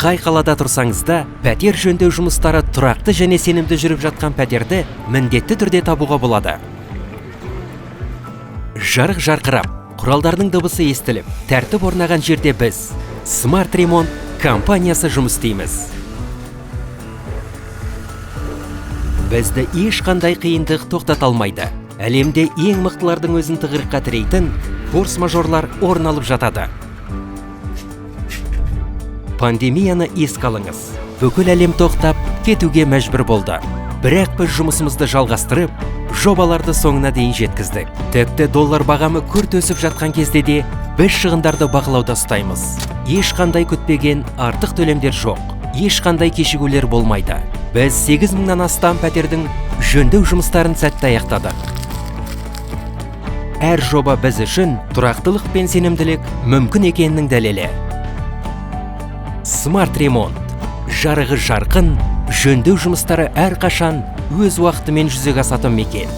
Қай қалада тұрсаңыз да, пәтер жөндеу жұмыстары тұрақты және сенімді жүріп жатқан пәтерді міндетті түрде табуға болады. Жарық жарқырап, құралдардың дыбысы естіліп, тәртіп орнаған жерде біз Smart Remont компаниясы жұмыс істейміз. Бізді ешқандай қиындық тоқтата алмайды. Әлемде ең мықтылардың өзін тығырыққа тірейтін форс-мажорлар орын алып жатады. Пандемияны еске алыңыз. Бүкіл әлем тоқтап, кетуге мәжбүр болды. Бірақ біз жұмысымызды жалғастырып, жобаларды соңына дейін жеткіздік. Тіпті доллар бағамы күрт өсіп жатқан кезде де біз шығындарды бақылауда ұстаймыз. Ешқандай күтпеген артық төлемдер жоқ. Ешқандай кешігулер болмайды. Біз 8.000-нан астам пәтердің жөндеу жұмыстарын сәтті аяқтадық. Әр жоба біз үшін тұрақтылық пен сенімділік мүмкін екенінің дәлелі. Smart Remont. Жарығы жарқын, жөндеу жұмыстары әрқашан өз уақытымен жүзеге асатын мекен.